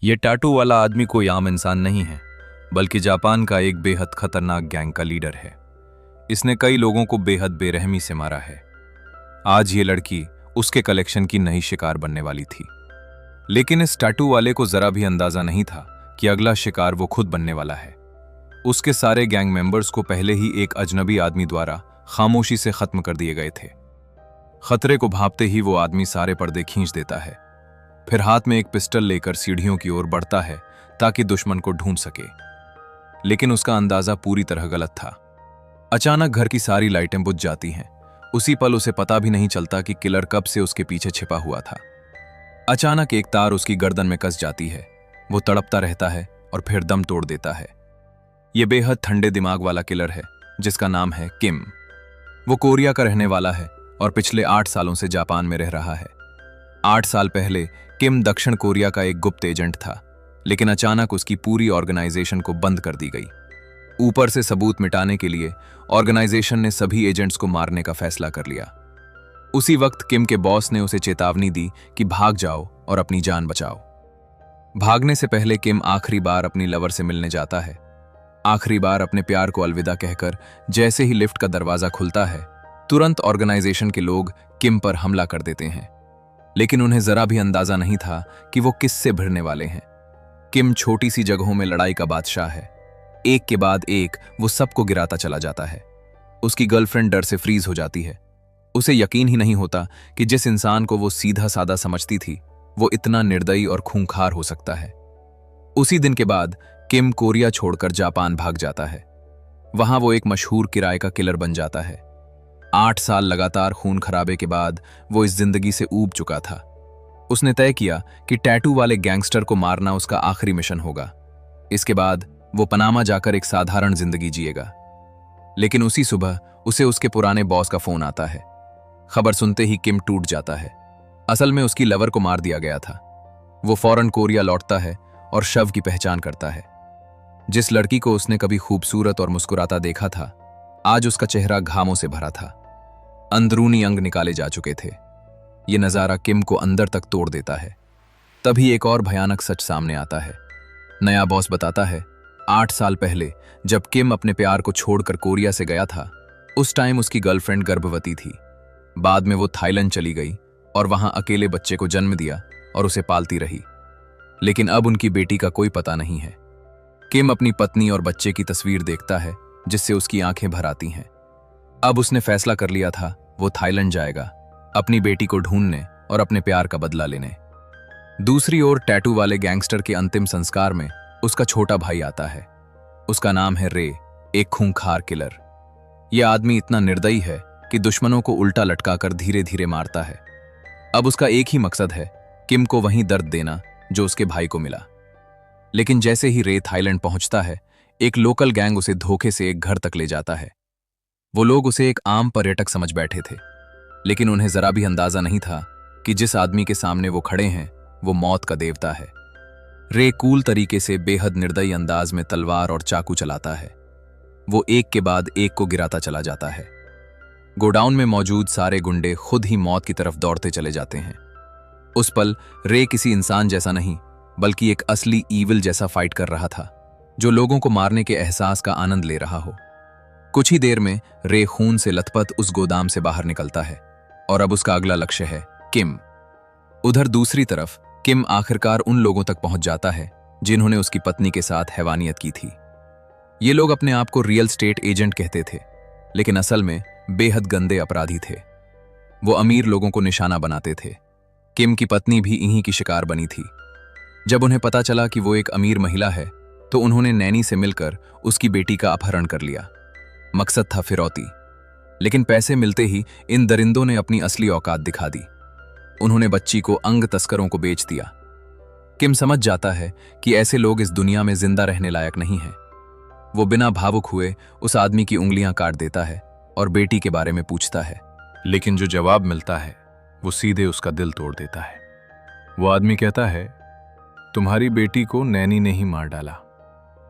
ये टैटू वाला आदमी कोई आम इंसान नहीं है, बल्कि जापान का एक बेहद खतरनाक गैंग का लीडर है। इसने कई लोगों को बेहद बेरहमी से मारा है। आज ये लड़की उसके कलेक्शन की नई शिकार बनने वाली थी, लेकिन इस टैटू वाले को जरा भी अंदाजा नहीं था कि अगला शिकार वो खुद बनने वाला है। उसके सारे गैंग मेंबर्स को पहले ही एक अजनबी आदमी द्वारा खामोशी से खत्म कर दिए गए थे। खतरे को भांपते ही वो आदमी सारे पर्दे खींच देता है, फिर हाथ में एक पिस्टल लेकर सीढ़ियों की ओर बढ़ता है ताकि दुश्मन को ढूंढ सके। लेकिन उसका अंदाजा पूरी तरह गलत था। अचानक घर की सारी लाइटें बुझ जाती हैं। उसी पल उसे पता भी नहीं चलता कि किलर कब से उसके पीछे छिपा हुआ था। अचानक एक तार उसकी गर्दन में कस जाती है। वो तड़पता रहता है और फिर दम तोड़ देता है। ये बेहद ठंडे दिमाग वाला किलर है जिसका नाम है किम। वो कोरिया का रहने वाला है और पिछले 8 सालों से जापान में रह रहा है। 8 साल पहले किम दक्षिण कोरिया का एक गुप्त एजेंट था, लेकिन अचानक उसकी पूरी ऑर्गेनाइजेशन को बंद कर दी गई। ऊपर से सबूत मिटाने के लिए ऑर्गेनाइजेशन ने सभी एजेंट्स को मारने का फैसला कर लिया। उसी वक्त किम के बॉस ने उसे चेतावनी दी कि भाग जाओ और अपनी जान बचाओ। भागने से पहले किम आखिरी बार अपनी लवर से मिलने जाता है। आखिरी बार अपने प्यार को अलविदा कहकर जैसे ही लिफ्ट का दरवाजा खुलता है, तुरंत ऑर्गेनाइजेशन के लोग किम पर हमला कर देते हैं। लेकिन उन्हें जरा भी अंदाजा नहीं था कि वो किससे भिड़ने वाले हैं। किम छोटी सी जगहों में लड़ाई का बादशाह है। एक के बाद एक वो सबको गिराता चला जाता है। उसकी गर्लफ्रेंड डर से फ्रीज हो जाती है। उसे यकीन ही नहीं होता कि जिस इंसान को वो सीधा सादा समझती थी, वो इतना निर्दयी और खूंखार हो सकता है। उसी दिन के बाद किम कोरिया छोड़कर जापान भाग जाता है। वहां वो एक मशहूर किराए का किलर बन जाता है। 8 साल लगातार खून खराबे के बाद वो इस जिंदगी से ऊब चुका था। उसने तय किया कि टैटू वाले गैंगस्टर को मारना उसका आखिरी मिशन होगा। इसके बाद वो पनामा जाकर एक साधारण जिंदगी जिएगा। लेकिन उसी सुबह उसे उसके पुराने बॉस का फोन आता है। खबर सुनते ही किम टूट जाता है। असल में उसकी लवर को मार दिया गया था। वो फौरन कोरिया लौटता है और शव की पहचान करता है। जिस लड़की को उसने कभी खूबसूरत और मुस्कुराता देखा था, आज उसका चेहरा घामों से भरा था। अंदरूनी अंग निकाले जा चुके थे। ये नजारा किम को अंदर तक तोड़ देता है। तभी एक और भयानक सच सामने आता है। नया बॉस बताता है, 8 साल पहले जब किम अपने प्यार को छोड़कर कोरिया से गया था, उस टाइम उसकी गर्लफ्रेंड गर्भवती थी। बाद में वो थाईलैंड चली गई और वहां अकेले बच्चे को जन्म दिया और उसे पालती रही। लेकिन अब उनकी बेटी का कोई पता नहीं है। किम अपनी पत्नी और बच्चे की तस्वीर देखता है, जिससे उसकी आंखें भर आती हैं। अब उसने फैसला कर लिया था, वो थाईलैंड जाएगा, अपनी बेटी को ढूंढने और अपने प्यार का बदला लेने। दूसरी ओर टैटू वाले गैंगस्टर के अंतिम संस्कार में उसका छोटा भाई आता है। उसका नाम है रे, एक खूंखार किलर। यह आदमी इतना निर्दयी है कि दुश्मनों को उल्टा लटकाकर धीरे धीरे मारता है। अब उसका एक ही मकसद है, किम को वही दर्द देना जो उसके भाई को मिला। लेकिन जैसे ही रे थाईलैंड पहुंचता है, एक लोकल गैंग उसे धोखे से एक घर तक ले जाता है। वो लोग उसे एक आम पर्यटक समझ बैठे थे, लेकिन उन्हें जरा भी अंदाजा नहीं था कि जिस आदमी के सामने वो खड़े हैं, वो मौत का देवता है। रे कूल तरीके से बेहद निर्दयी अंदाज में तलवार और चाकू चलाता है। वो एक के बाद एक को गिराता चला जाता है। गोडाउन में मौजूद सारे गुंडे खुद ही मौत की तरफ दौड़ते चले जाते हैं। उस पल रे किसी इंसान जैसा नहीं, बल्कि एक असली ईविल जैसा फाइट कर रहा था, जो लोगों को मारने के एहसास का आनंद ले रहा हो। कुछ ही देर में रे खून से लथपथ उस गोदाम से बाहर निकलता है और अब उसका अगला लक्ष्य है किम। उधर दूसरी तरफ किम आखिरकार उन लोगों तक पहुंच जाता है जिन्होंने उसकी पत्नी के साथ हैवानियत की थी। ये लोग अपने आप को रियल स्टेट एजेंट कहते थे, लेकिन असल में बेहद गंदे अपराधी थे। वो अमीर लोगों को निशाना बनाते थे। किम की पत्नी भी इन्हीं की शिकार बनी थी। जब उन्हें पता चला कि वो एक अमीर महिला है, तो उन्होंने नैनी से मिलकर उसकी बेटी का अपहरण कर लिया। मकसद था फिरौती। लेकिन पैसे मिलते ही इन दरिंदों ने अपनी असली औकात दिखा दी। उन्होंने बच्ची को अंग तस्करों को बेच दिया। किम समझ जाता है कि ऐसे लोग इस दुनिया में जिंदा रहने लायक नहीं हैं। वो बिना भावुक हुए उस आदमी की उंगलियां काट देता है और बेटी के बारे में पूछता है, लेकिन जो जवाब मिलता है वो सीधे उसका दिल तोड़ देता है। वो आदमी कहता है, तुम्हारी बेटी को नैनी ने ही मार डाला।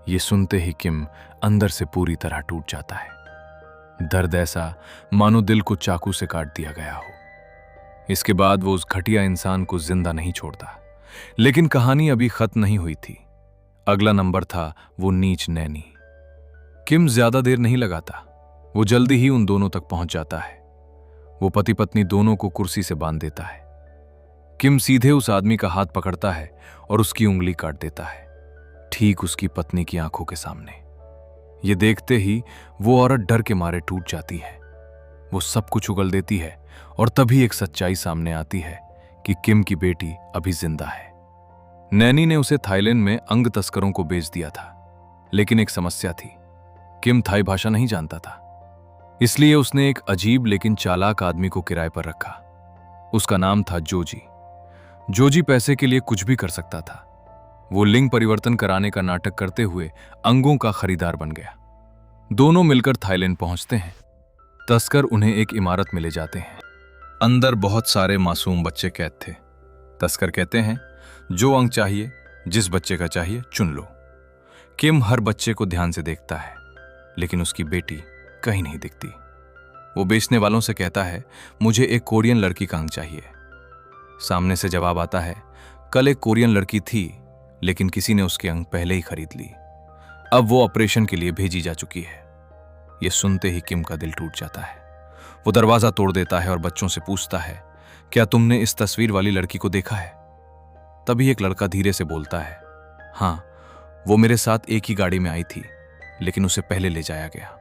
ये सुनते ही किम अंदर से पूरी तरह टूट जाता है। दर्द ऐसा मानो दिल को चाकू से काट दिया गया हो। इसके बाद वो उस घटिया इंसान को जिंदा नहीं छोड़ता, लेकिन कहानी अभी खत्म नहीं हुई थी। अगला नंबर था वो नीच नैनी। किम ज्यादा देर नहीं लगाता, वो जल्दी ही उन दोनों तक पहुंच जाता है। वो पति पत्नी दोनों को कुर्सी से बांध देता है। किम सीधे उस आदमी का हाथ पकड़ता है और उसकी उंगली काट देता है, ठीक उसकी पत्नी की आंखों के सामने। ये देखते ही वो औरत डर के मारे टूट जाती है। वो सब कुछ उगल देती है और तभी एक सच्चाई सामने आती है कि किम की बेटी अभी जिंदा है। नैनी ने उसे थाईलैंड में अंग तस्करों को बेच दिया था, लेकिन एक समस्या थी। किम थाई भाषा नहीं जानता था, इसलिए उसने एक अजीब लेकिन चालाक आदमी को किराए पर रखा। उसका नाम था जोजी। जोजी पैसे के लिए कुछ भी कर सकता था। वो लिंग परिवर्तन कराने का नाटक करते हुए अंगों का खरीदार बन गया। दोनों मिलकर थाईलैंड पहुंचते हैं। तस्कर उन्हें एक इमारत में ले जाते हैं। अंदर बहुत सारे मासूम बच्चे कैद थे। तस्कर कहते हैं, जो अंग चाहिए, जिस बच्चे का चाहिए चुन लो। किम हर बच्चे को ध्यान से देखता है, लेकिन उसकी बेटी कहीं नहीं दिखती। वो बेचने वालों से कहता है, मुझे एक कोरियन लड़की का अंग चाहिए। सामने से जवाब आता है, कल एक कोरियन लड़की थी, लेकिन किसी ने उसके अंग पहले ही खरीद ली। अब वो ऑपरेशन के लिए भेजी जा चुकी है। ये सुनते ही किम का दिल टूट जाता है। वो दरवाजा तोड़ देता है और बच्चों से पूछता है, क्या तुमने इस तस्वीर वाली लड़की को देखा है? तभी एक लड़का धीरे से बोलता है, हाँ, वो मेरे साथ एक ही गाड़ी में आई थी, लेकिन उसे पहले ले जाया गया।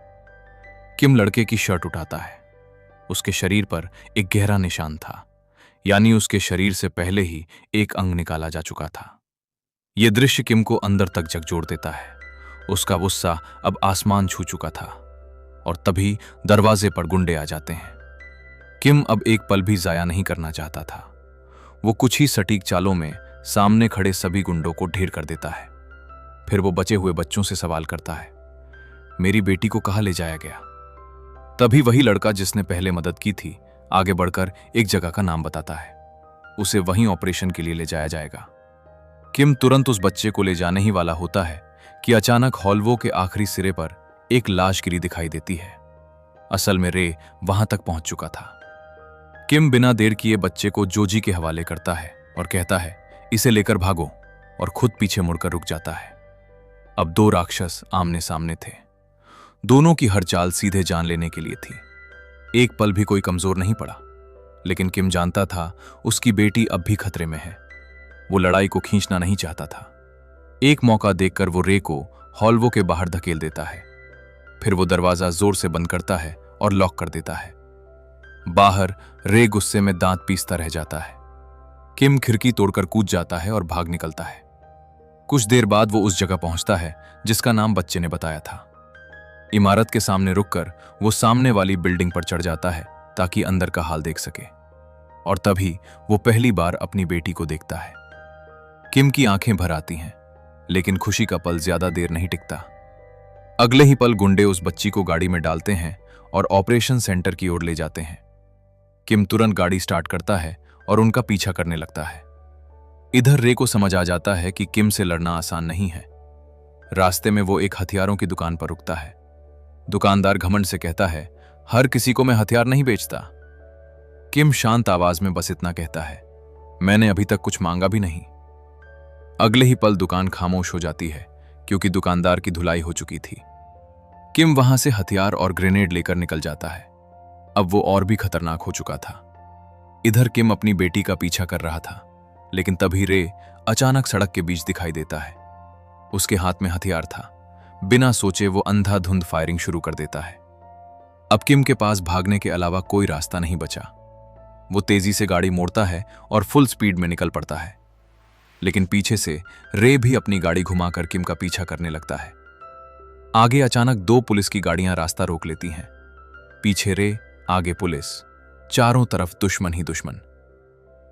किम लड़के की शर्ट उठाता है। उसके शरीर पर एक गहरा निशान था, यानी उसके शरीर से पहले ही एक अंग निकाला जा चुका था। यह दृश्य किम को अंदर तक झकझोर देता है। उसका गुस्सा अब आसमान छू चुका था और तभी दरवाजे पर गुंडे आ जाते हैं। किम अब एक पल भी जाया नहीं करना चाहता था। वो कुछ ही सटीक चालों में सामने खड़े सभी गुंडों को ढेर कर देता है। फिर वो बचे हुए बच्चों से सवाल करता है, मेरी बेटी को कहाँ ले जाया गया? तभी वही लड़का जिसने पहले मदद की थी आगे बढ़कर एक जगह का नाम बताता है। उसे वहीं ऑपरेशन के लिए ले जाया जाएगा। किम तुरंत उस बच्चे को ले जाने ही वाला होता है कि अचानक हॉलवो के आखिरी सिरे पर एक लाश गिरी दिखाई देती है। असल में रे वहां तक पहुंच चुका था। किम बिना देर किए बच्चे को जोजी के हवाले करता है और कहता है, इसे लेकर भागो, और खुद पीछे मुड़कर रुक जाता है। अब दो राक्षस आमने सामने थे। दोनों की हर चाल सीधे जान लेने के लिए थी। एक पल भी कोई कमजोर नहीं पड़ा, लेकिन किम जानता था उसकी बेटी अब भी खतरे में है। वो लड़ाई को खींचना नहीं चाहता था। एक मौका देखकर वो रे को हॉलवो के बाहर धकेल देता है। फिर वो दरवाजा जोर से बंद करता है और लॉक कर देता है। बाहर रे गुस्से में दांत पीसता रह जाता है। किम खिड़की तोड़कर कूद जाता है और भाग निकलता है। कुछ देर बाद वो उस जगह पहुंचता है जिसका नाम बच्चे ने बताया था। इमारत के सामने रुककर वो सामने वाली बिल्डिंग पर चढ़ जाता है ताकि अंदर का हाल देख सके। और तभी वो पहली बार अपनी बेटी को देखता है। किम की आंखें भर आती हैं, लेकिन खुशी का पल ज्यादा देर नहीं टिकता। अगले ही पल गुंडे उस बच्ची को गाड़ी में डालते हैं और ऑपरेशन सेंटर की ओर ले जाते हैं। किम तुरंत गाड़ी स्टार्ट करता है और उनका पीछा करने लगता है। इधर रे को समझ आ जाता है कि किम से लड़ना आसान नहीं है। रास्ते में वो एक हथियारों की दुकान पर रुकता है। दुकानदार घमंड से कहता है, हर किसी को मैं हथियार नहीं बेचता। किम शांत आवाज में बस इतना कहता है, मैंने अभी तक कुछ मांगा भी नहीं। अगले ही पल दुकान खामोश हो जाती है, क्योंकि दुकानदार की धुलाई हो चुकी थी। किम वहां से हथियार और ग्रेनेड लेकर निकल जाता है। अब वो और भी खतरनाक हो चुका था। इधर किम अपनी बेटी का पीछा कर रहा था, लेकिन तभी रे अचानक सड़क के बीच दिखाई देता है। उसके हाथ में हथियार था। बिना सोचे वो अंधाधुंध फायरिंग शुरू कर देता है। अब किम के पास भागने के अलावा कोई रास्ता नहीं बचा। वो तेजी से गाड़ी मोड़ता है और फुल स्पीड में निकल पड़ता है, लेकिन पीछे से रे भी अपनी गाड़ी घुमाकर किम का पीछा करने लगता है। आगे अचानक दो पुलिस की गाड़ियां रास्ता रोक लेती हैं। पीछे रे, आगे पुलिस, चारों तरफ दुश्मन ही दुश्मन।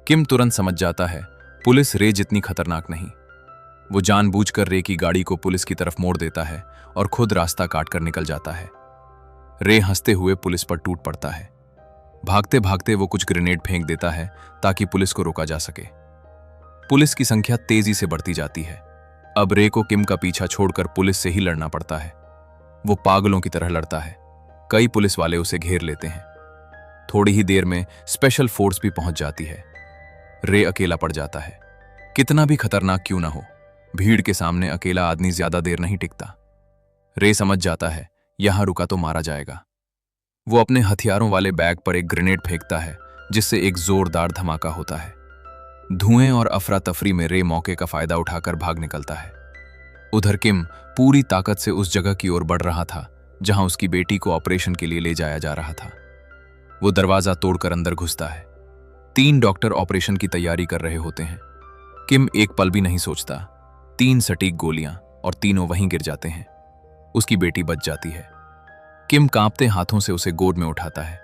किम तुरंत समझ जाता है पुलिस रे जितनी खतरनाक नहीं। वो जानबूझकर रे की गाड़ी को पुलिस की तरफ मोड़ देता है और खुद रास्ता काटकर निकल जाता है। रे हंसते हुए पुलिस पर टूट पड़ता है। भागते भागते वो कुछ ग्रेनेड फेंक देता है ताकि पुलिस को रोका जा सके। पुलिस की संख्या तेजी से बढ़ती जाती है। अब रे को किम का पीछा छोड़कर पुलिस से ही लड़ना पड़ता है। वो पागलों की तरह लड़ता है। कई पुलिस वाले उसे घेर लेते हैं। थोड़ी ही देर में स्पेशल फोर्स भी पहुंच जाती है। रे अकेला पड़ जाता है। कितना भी खतरनाक क्यों ना हो, भीड़ के सामने अकेला आदमी ज्यादा देर नहीं टिकता। रे समझ जाता है यहां रुका तो मारा जाएगा। वो अपने हथियारों वाले बैग पर एक ग्रेनेड फेंकता है, जिससे एक जोरदार धमाका होता है। धुएं और अफरा तफरी में रे मौके का फायदा उठाकर भाग निकलता है। उधर किम पूरी ताकत से उस जगह की ओर बढ़ रहा था जहां उसकी बेटी को ऑपरेशन के लिए ले जाया जा रहा था। वो दरवाजा तोड़कर अंदर घुसता है। 3 डॉक्टर ऑपरेशन की तैयारी कर रहे होते हैं। किम एक पल भी नहीं सोचता। 3 सटीक गोलियां और तीनों वहीं गिर जाते हैं। उसकी बेटी बच जाती है। किम कांपते हाथों से उसे गोद में उठाता है।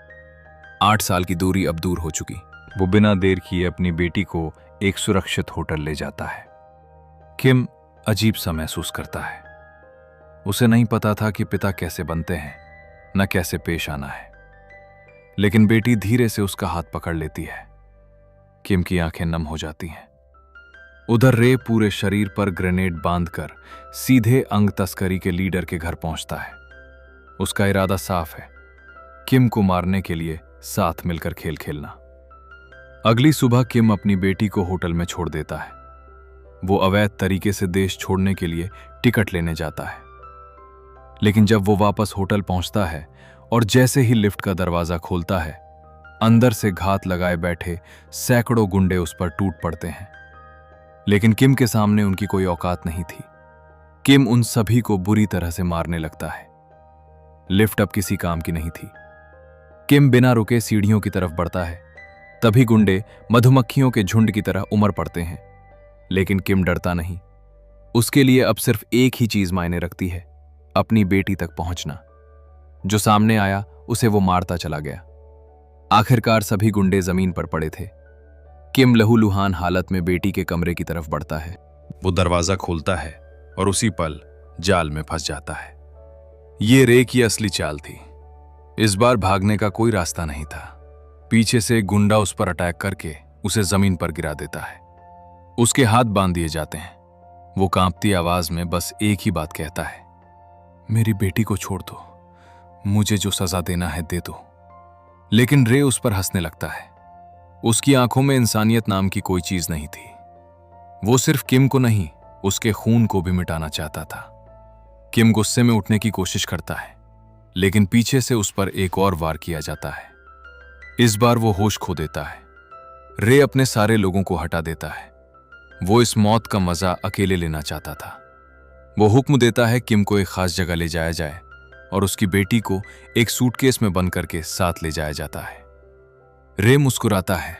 8 साल की दूरी अब दूर हो चुकी। वो बिना देर किए अपनी बेटी को एक सुरक्षित होटल ले जाता है। किम अजीब सा महसूस करता है। उसे नहीं पता था कि पिता कैसे बनते हैं, न कैसे पेश आना है। लेकिन बेटी धीरे से उसका हाथ पकड़ लेती है। किम की आंखें नम हो जाती हैं। उधर रे पूरे शरीर पर ग्रेनेड बांधकर सीधे अंग तस्करी के लीडर के घर पहुंचता है। उसका इरादा साफ है, किम को मारने के लिए साथ मिलकर खेल खेलना। अगली सुबह किम अपनी बेटी को होटल में छोड़ देता है। वो अवैध तरीके से देश छोड़ने के लिए टिकट लेने जाता है। लेकिन जब वो वापस होटल पहुंचता है और जैसे ही लिफ्ट का दरवाजा खोलता है, अंदर से घात लगाए बैठे सैकड़ों गुंडे उस पर टूट पड़ते हैं। लेकिन किम के सामने उनकी कोई औकात नहीं थी। किम उन सभी को बुरी तरह से मारने लगता है। लिफ्ट अब किसी काम की नहीं थी। किम बिना रुके सीढ़ियों की तरफ बढ़ता है। तभी गुंडे मधुमक्खियों के झुंड की तरह उमड़ पड़ते हैं। लेकिन किम डरता नहीं। उसके लिए अब सिर्फ एक ही चीज मायने रखती है, अपनी बेटी तक पहुंचना। जो सामने आया उसे वो मारता चला गया। आखिरकार सभी गुंडे जमीन पर पड़े थे। किम लहूलुहान हालत में बेटी के कमरे की तरफ बढ़ता है। वो दरवाजा खोलता है और उसी पल जाल में फंस जाता है। ये रे की असली चाल थी। इस बार भागने का कोई रास्ता नहीं था। पीछे से एक गुंडा उस पर अटैक करके उसे जमीन पर गिरा देता है। उसके हाथ बांध दिए जाते हैं। वो कांपती आवाज में बस एक ही बात कहता है, मेरी बेटी को छोड़ दो, मुझे जो सजा देना है दे दो। लेकिन रे उस पर हंसने लगता है। उसकी आंखों में इंसानियत नाम की कोई चीज नहीं थी। वो सिर्फ किम को नहीं, उसके खून को भी मिटाना चाहता था। किम गुस्से में उठने की कोशिश करता है, लेकिन पीछे से उस पर एक और वार किया जाता है। इस बार वो होश खो देता है। रे अपने सारे लोगों को हटा देता है। वो इस मौत का मजा अकेले लेना चाहता था। वो हुक्म देता है किम को एक खास जगह ले जाया जाए और उसकी बेटी को एक सूटकेस में बंद करके साथ ले जाया जाता है। रे मुस्कुराता है।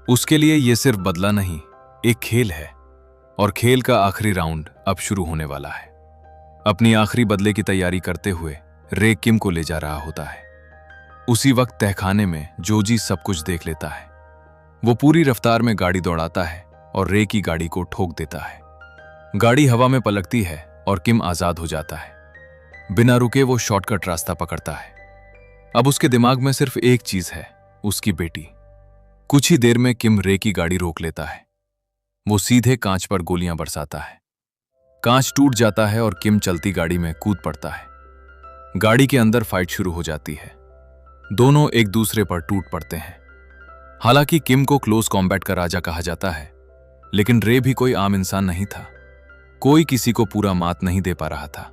उसके लिए यह सिर्फ बदला नहीं, एक खेल है, और खेल का आखिरी राउंड अब शुरू होने वाला है। अपनी आखिरी बदले की तैयारी करते हुए रे किम को ले जा रहा होता है। उसी वक्त तहखाने में जोजी सब कुछ देख लेता है। वो पूरी रफ्तार में गाड़ी दौड़ाता है और रे की गाड़ी को ठोक देता है। गाड़ी हवा में पलटती है और किम आजाद हो जाता है। बिना रुके वो शॉर्टकट रास्ता पकड़ता है। अब उसके दिमाग में सिर्फ एक चीज है, उसकी बेटी। कुछ ही देर में किम रे की गाड़ी रोक लेता है। वो सीधे कांच पर गोलियां बरसाता है। कांच टूट जाता है और किम चलती गाड़ी में कूद पड़ता है। गाड़ी के अंदर फाइट शुरू हो जाती है। दोनों एक दूसरे पर टूट पड़ते हैं। हालांकि किम को क्लोज कॉम्बैट का राजा कहा जाता है, लेकिन रे भी कोई आम इंसान नहीं था। कोई किसी को पूरा मात नहीं दे पा रहा था।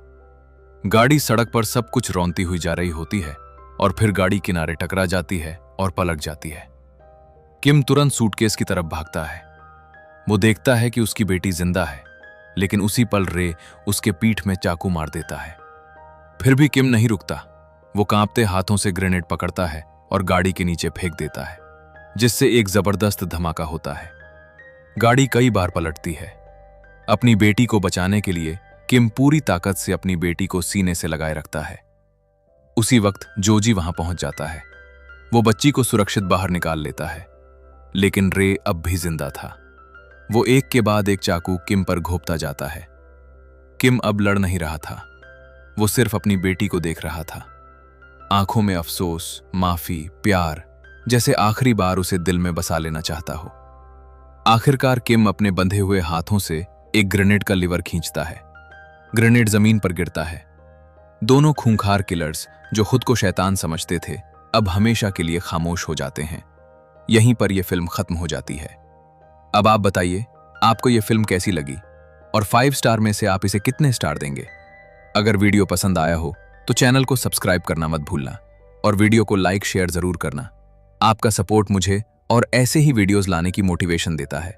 गाड़ी सड़क पर सब कुछ रौंदती हुई जा रही होती है और फिर गाड़ी किनारे टकरा जाती है और पलट जाती है। किम तुरंत सूटकेस की तरफ भागता है। वो देखता है कि उसकी बेटी जिंदा है, लेकिन उसी पल रे उसके पीठ में चाकू मार देता है। फिर भी किम नहीं रुकता। वो कांपते हाथों से ग्रेनेड पकड़ता है और गाड़ी के नीचे फेंक देता है, जिससे एक जबरदस्त धमाका होता है। गाड़ी कई बार पलटती है। अपनी बेटी को बचाने के लिए किम पूरी ताकत से अपनी बेटी को सीने से लगाए रखता है। उसी वक्त जोजी वहां पहुंच जाता है। वो बच्ची को सुरक्षित बाहर निकाल लेता है, लेकिन रे अब भी जिंदा था। वो एक के बाद एक चाकू किम पर घोंपता जाता है। किम अब लड़ नहीं रहा था। वो सिर्फ अपनी बेटी को देख रहा था। आंखों में अफसोस, माफी, प्यार, जैसे आखिरी बार उसे दिल में बसा लेना चाहता हो। आखिरकार किम अपने बंधे हुए हाथों से एक ग्रेनेड का लीवर खींचता है। ग्रेनेड जमीन पर गिरता है। दोनों खूंखार किलर्स जो खुद को शैतान समझते थे, अब हमेशा के लिए खामोश हो जाते हैं। यहीं पर यह फिल्म खत्म हो जाती है। अब आप बताइए, आपको ये फिल्म कैसी लगी और 5 स्टार में से आप इसे कितने स्टार देंगे? अगर वीडियो पसंद आया हो तो चैनल को सब्सक्राइब करना मत भूलना और वीडियो को लाइक शेयर जरूर करना। आपका सपोर्ट मुझे और ऐसे ही वीडियोस लाने की मोटिवेशन देता है।